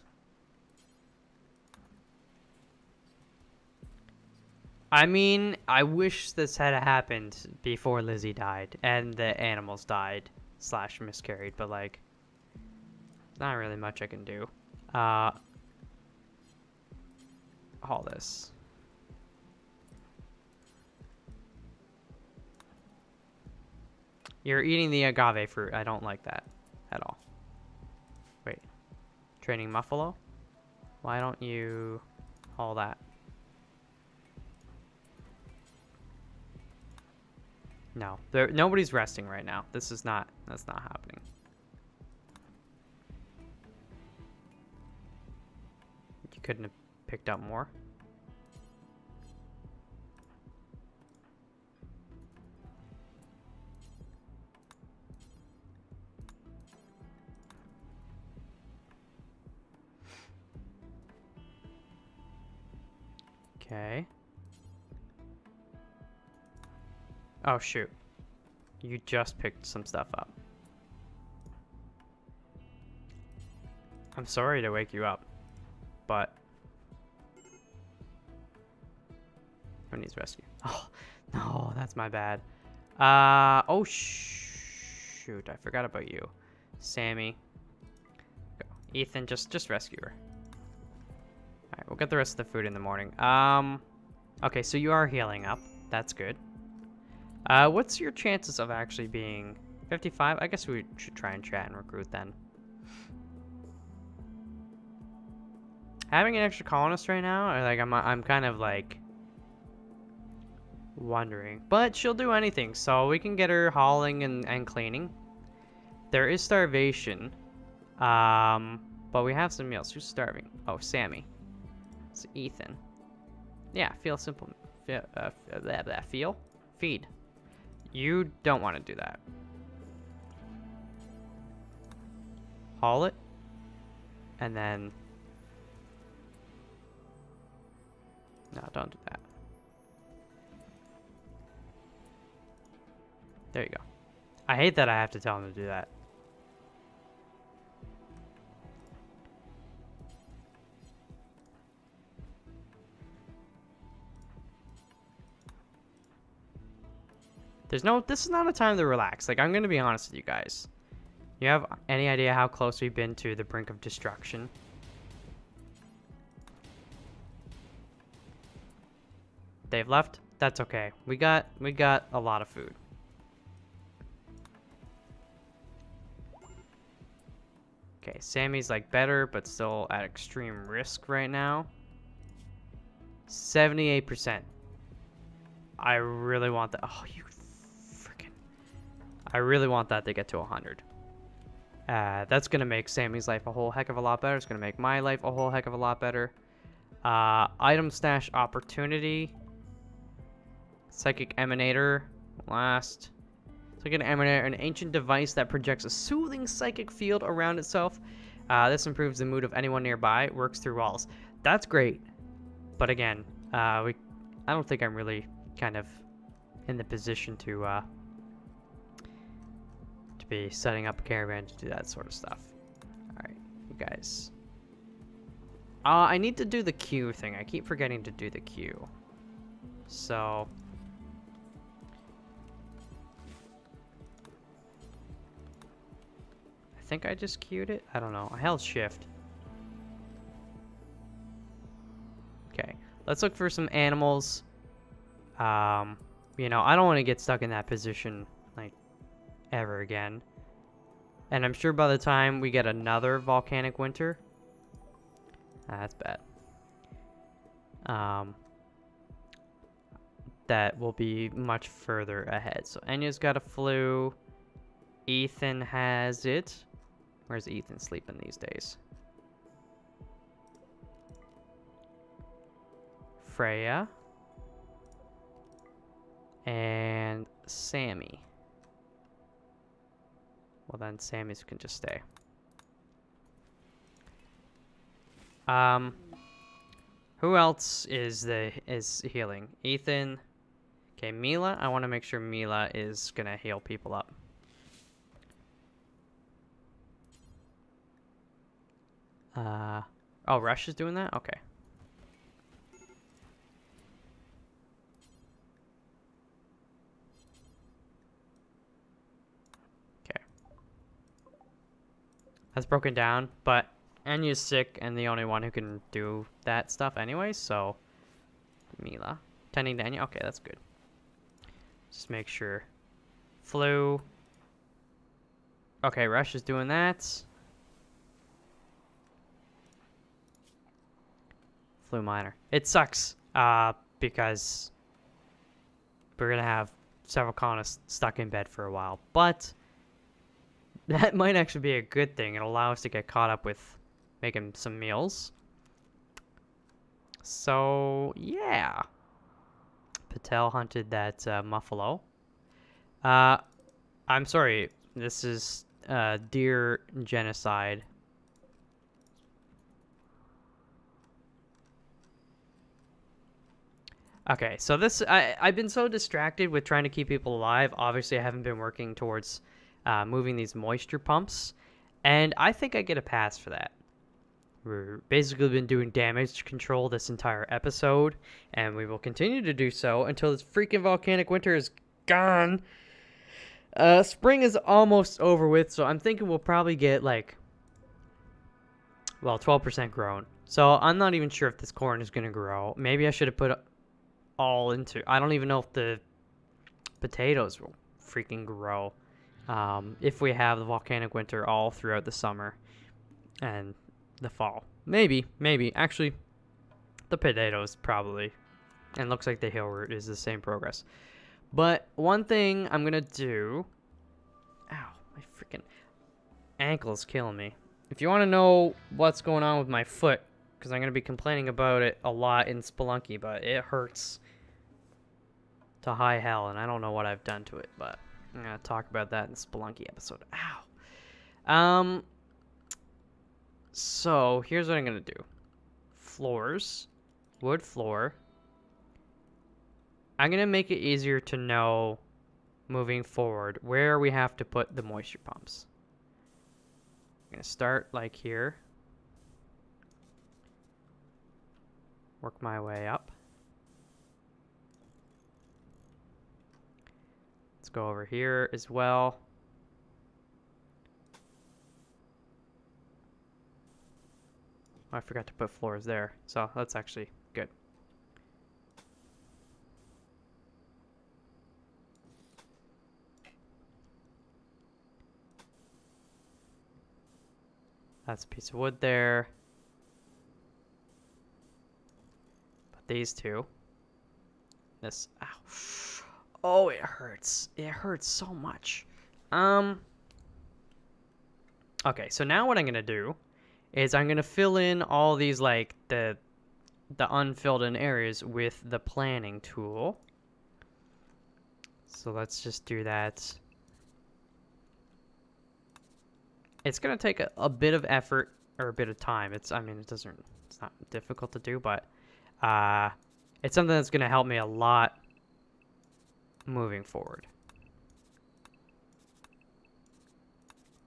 I mean, I wish this had happened before Lizzie died and the animals died / miscarried, but, like, not really much I can do. Haul this. You're eating the agave fruit. I don't like that at all. Wait. Training Muffalo? Why don't you haul that? No. Nobody's resting right now. That's not happening. You couldn't have picked up more? Okay. Oh, shoot. You just picked some stuff up. I'm sorry to wake you up, but... Who needs rescue? Oh, no, that's my bad. Oh, shoot. I forgot about you. Sammy. Go. Ethan, just rescue her. Alright, we'll get the rest of the food in the morning. Okay, so you are healing up. That's good. What's your chances of actually being 55? I guess we should try and chat and recruit then. Having an extra colonist right now, like I'm kind of like wondering, but she'll do anything, so we can get her hauling and cleaning. There is starvation, but we have some meals. Who's starving? Oh, Sammy. It's Ethan. Yeah, feel simple. Feel? Feed. You don't want to do that. Haul it. And then... No, don't do that. There you go. I hate that I have to tell him to do that. This is not a time to relax. Like, I'm gonna be honest with you guys. You have any idea how close we've been to the brink of destruction? They've left? That's okay. We got a lot of food. Okay, Sammy's like better, but still at extreme risk right now. 78%. I really want that. Oh, you freaking. I really want that to get to 100. That's going to make Sammy's life a whole heck of a lot better. It's going to make my life a whole heck of a lot better. Item stash opportunity. Psychic emanator. Last. Psychic emanator, an ancient device that projects a soothing psychic field around itself. This improves the mood of anyone nearby. Works through walls. That's great. But again, I don't think I'm really kind of in the position to to be setting up a caravan to do that sort of stuff. Alright, you guys. I need to do the queue thing. I keep forgetting to do the queue. So... I think I just queued it? I don't know. I held shift. Okay, let's look for some animals. You know, I don't want to get stuck in that position, like, ever again. And I'm sure by the time we get another volcanic winter... that's bad. That will be much further ahead. So Enya's got a flu. Ethan has it. Where's Ethan sleeping these days? Freya. And Sammy. Well, then Sammy's can just stay. Who else is healing? Ethan. Okay, Mila. I want to make sure Mila is gonna heal people up. Oh, Rush is doing that? Okay. Okay. That's broken down, but Enya's sick and the only one who can do that stuff anyway, so Mila. Tending to Enya? Okay, that's good. Just make sure. Flu. Okay, Rush is doing that. Flu minor. It sucks, because we're gonna have several colonists stuck in bed for a while, but that might actually be a good thing. It'll allow us to get caught up with making some meals. So, yeah. Patel hunted that muffalo. I'm sorry, this is deer genocide. Okay, so this, I've been so distracted with trying to keep people alive. Obviously, I haven't been working towards moving these moisture pumps, and I think I get a pass for that. We're basically been doing damage control this entire episode, and we will continue to do so until this freaking volcanic winter is gone. Spring is almost over with, so I'm thinking we'll probably get, like, well, 12% grown. So I'm not even sure if this corn is going to grow. Maybe I should have put all into... I don't even know if the potatoes will freaking grow. If we have the volcanic winter all throughout the summer and the fall. Maybe. Actually, the potatoes probably. And looks like the hill root is the same progress. But one thing I'm going to do... Ow, my freaking ankle is killing me. If you want to know what's going on with my foot, because I'm going to be complaining about it a lot in Spelunky, but it hurts to high hell, and I don't know what I've done to it, but I'm going to talk about that in the Spelunky episode. Ow. So, here's what I'm going to do. Floors. Wood floor. I'm going to make it easier to know, moving forward, where we have to put the moisture pumps. I'm going to start, like, here. Work my way up. Let's go over here as well. Oh, I forgot to put floors there, so that's actually good. That's a piece of wood there. But these two. This, ow. Oh, it hurts. It hurts so much. Okay, so now what I'm gonna do is I'm gonna fill in all these, like, the unfilled in areas with the planning tool. So let's just do that. It's gonna take a bit of effort or a bit of time. It's not difficult to do, but it's something that's gonna help me a lot moving forward.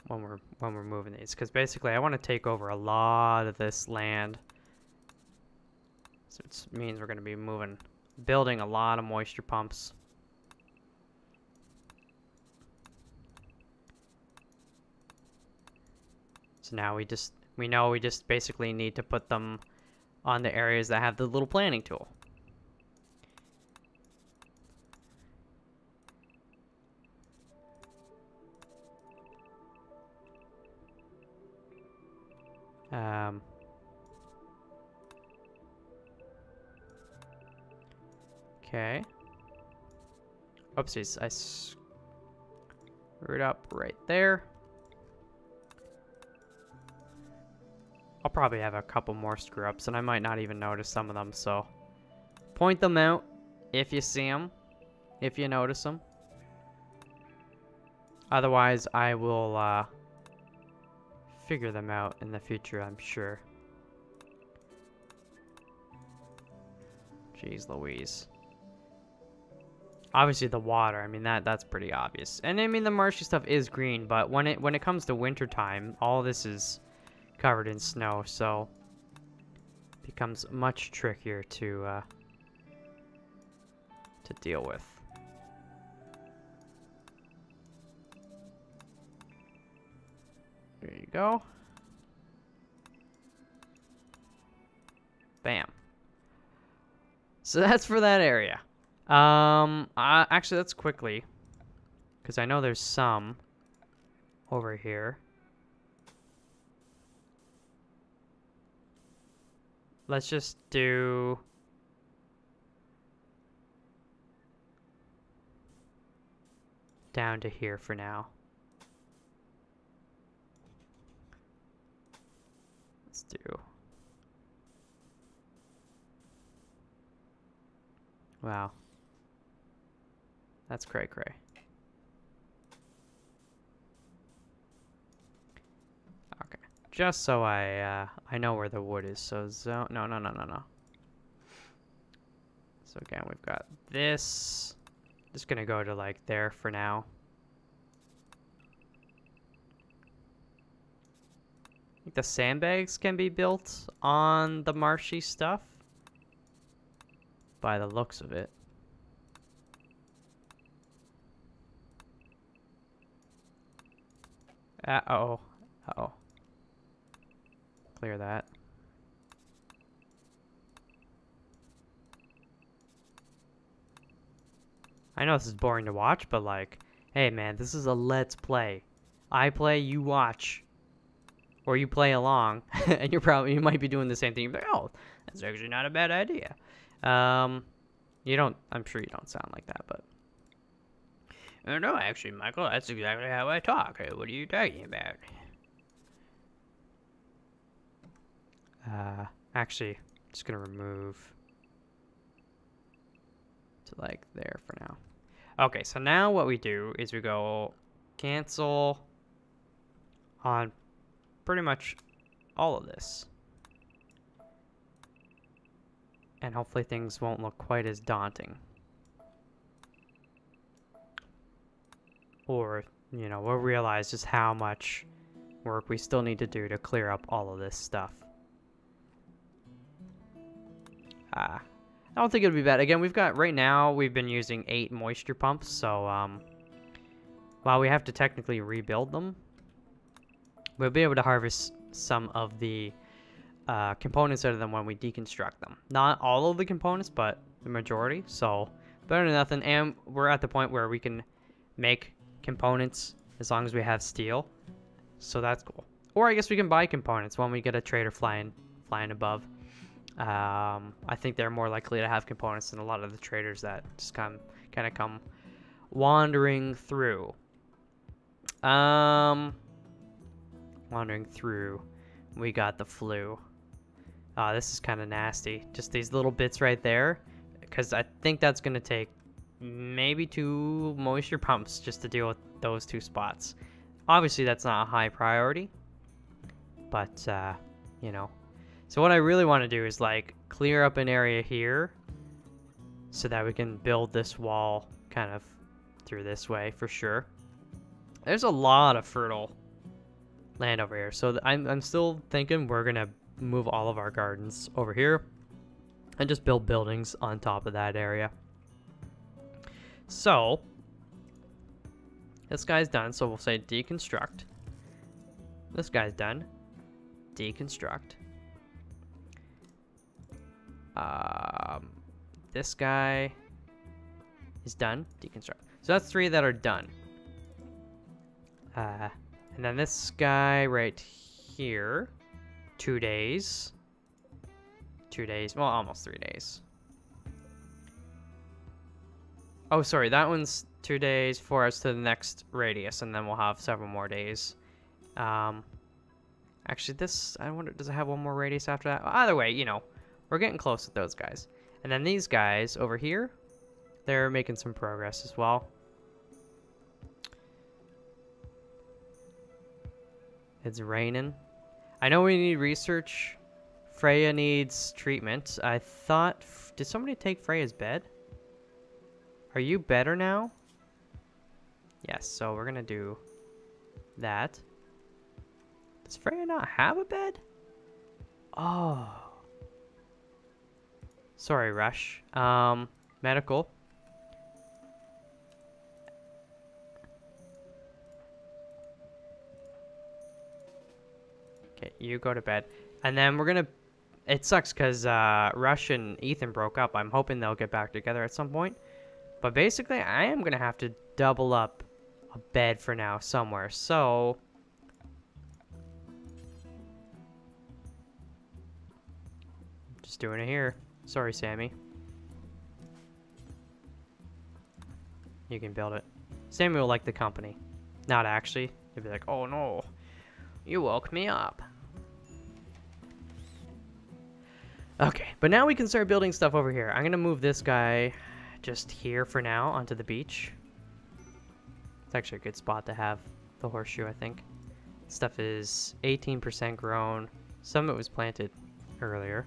when we're moving these, because basically I want to take over a lot of this land. So it means we're going to be building a lot of moisture pumps. So now we know we just basically need to put them on the areas that have the little planting tool. Okay. Oopsies, I screwed up right there. I'll probably have a couple more screw-ups, and I might not even notice some of them, so point them out if you see them, if you notice them. Otherwise, I will figure them out in the future, I'm sure. Jeez Louise. Obviously the water, I mean that's pretty obvious. And I mean the marshy stuff is green, but when it comes to winter time, all this is covered in snow, so it becomes much trickier to deal with. There you go. Bam. So that's for that area. Actually, let's quickly, because I know there's some over here. Let's just do down to here for now. Let's do. Wow. That's cray cray. Okay. Just so I know where the wood is. So zone. No. So again, we've got this. Just gonna go to like there for now. I think the sandbags can be built on the marshy stuff. By the looks of it. Uh-oh. Uh-oh. Clear that. I know this is boring to watch, but like, hey man, this is a let's play. I play, you watch. Or you play along, and you might be doing the same thing. You're like, oh, that's actually not a bad idea. You don't, I'm sure you don't sound like that, but. No, actually, Michael, that's exactly how I talk. What are you talking about? Actually, just gonna remove to like there for now. Okay, so now what we do is we go cancel on pretty much all of this. And hopefully things won't look quite as daunting. Or, you know, we'll realize just how much work we still need to do to clear up all of this stuff. I don't think it'll be bad. Again, right now, we've been using 8 moisture pumps, so, while we have to technically rebuild them, we'll be able to harvest some of the components out of them when we deconstruct them. Not all of the components, but the majority, so better than nothing. And we're at the point where we can make components as long as we have steel, so that's cool. Or I guess we can buy components when we get a trader flying above. I think they're more likely to have components than a lot of the traders that just kind of come wandering through. Wandering through, we got the flu. This is kind of nasty. Just these little bits right there, because I think that's gonna take maybe 2 moisture pumps just to deal with those 2 spots. Obviously, that's not a high priority, but you know. So what I really want to do is like clear up an area here so that we can build this wall kind of through this way for sure. There's a lot of fertile land over here. So I'm still thinking we're gonna move all of our gardens over here and just build buildings on top of that area. So this guy's done, so we'll say deconstruct. This guy's done. Deconstruct. This guy is done. Deconstruct. So that's 3 that are done. And then this guy right here, 2 days. 2 days. Well, almost 3 days. Oh, sorry. That one's 2 days for us to the next radius, and then we'll have several more days. Actually, this, I wonder, does it have one more radius after that? Either way, you know, we're getting close with those guys. And then these guys over here, they're making some progress as well. It's raining. I know we need research. Freya needs treatment. I thought, did somebody take Freya's bed? Are you better now? Yes, so we're gonna do that. Does Freya not have a bed? Oh. Sorry, Rush. Medical. Okay, you go to bed. And then we're gonna... It sucks because Rush and Ethan broke up. I'm hoping they'll get back together at some point. But basically, I am gonna have to double up a bed for now somewhere. So... just doing it here. Sorry, Sammy. You can build it. Sammy will like the company. Not actually. He'll be like, oh no, you woke me up. Okay, but now we can start building stuff over here. I'm gonna move this guy just here for now onto the beach. It's actually a good spot to have the horseshoe, I think. Stuff is 18% grown. Some of it was planted earlier.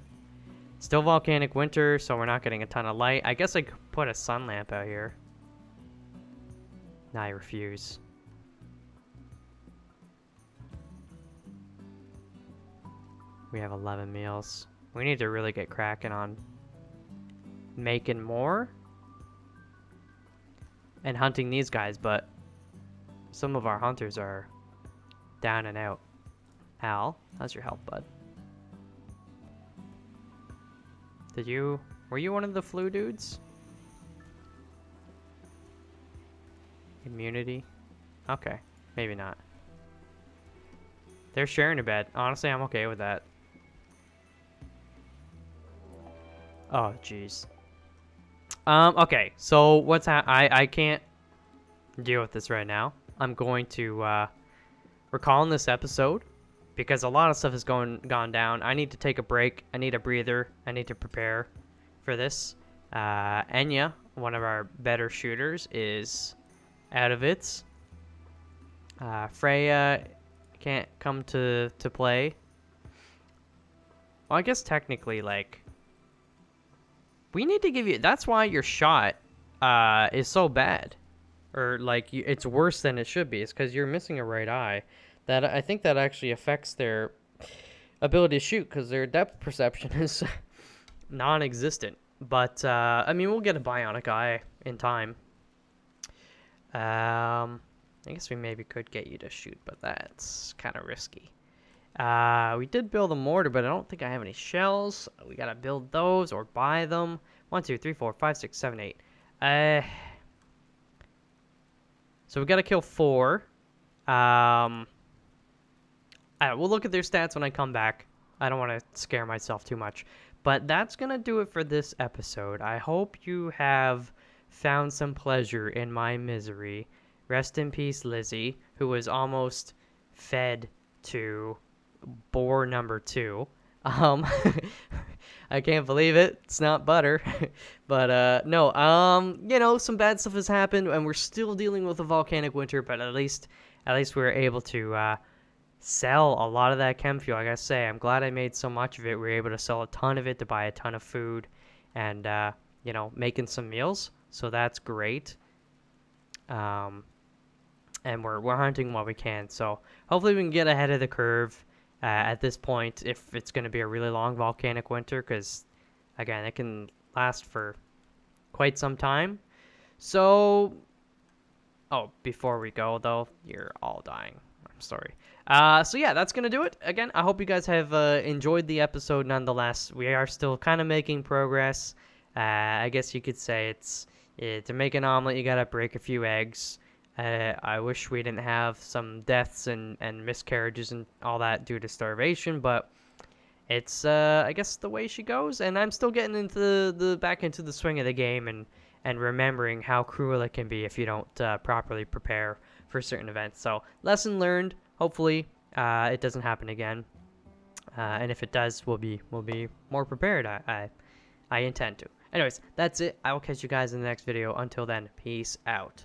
Still volcanic winter, so we're not getting a ton of light. I guess I could put a sun lamp out here. Nah, I refuse. We have 11 meals. We need to really get cracking on making more and hunting these guys, but some of our hunters are down and out. Al, how's your health, bud? Were you one of the flu dudes? Immunity? Okay, maybe not. They're sharing a bed. Honestly, I'm okay with that. Oh, jeez. Okay, so what's I can't deal with this right now. I'm going to, recall in this episode, because a lot of stuff has gone down. I need to take a break. I need a breather. I need to prepare for this. Enya, one of our better shooters, is out of it. Freya can't come to play. Well, I guess technically, like, we need to give you... That's why your shot is so bad. Or, like, it's worse than it should be. It's because you're missing a right eye. That I think that actually affects their ability to shoot, because their depth perception is non-existent. But, I mean, we'll get a bionic eye in time. I guess we maybe could get you to shoot, but that's kind of risky. We did build a mortar, but I don't think I have any shells. We gotta build those or buy them. 1, 2, 3, 4, 5, 6, 7, 8. So we gotta kill 4. We'll look at their stats when I come back. I don't want to scare myself too much. But that's going to do it for this episode. I hope you have found some pleasure in my misery. Rest in peace, Lizzie, who was almost fed to boar number 2. I can't believe it. It's not butter. But, no, you know, some bad stuff has happened, and we're still dealing with a volcanic winter, but at least we were able to, sell a lot of that chem fuel. I gotta say, I'm glad I made so much of it. We were able to sell a ton of it to buy a ton of food and, you know, making some meals. So that's great. and we're hunting while we can. So hopefully we can get ahead of the curve at this point if it's going to be a really long volcanic winter, because again, it can last for quite some time. So, oh, before we go though, you're all dying. I'm sorry. So yeah, that's gonna do it. Again, I hope you guys have enjoyed the episode. Nonetheless, we are still kind of making progress. I guess you could say it's to make an omelet, you gotta break a few eggs. I wish we didn't have some deaths and miscarriages and all that due to starvation, but it's I guess the way she goes. And I'm still getting into the back into the swing of the game and remembering how cruel it can be if you don't properly prepare for certain events. So lesson learned. Hopefully it doesn't happen again. And if it does, we'll be more prepared. I intend to. Anyways, that's it. I will catch you guys in the next video. Until then, peace out.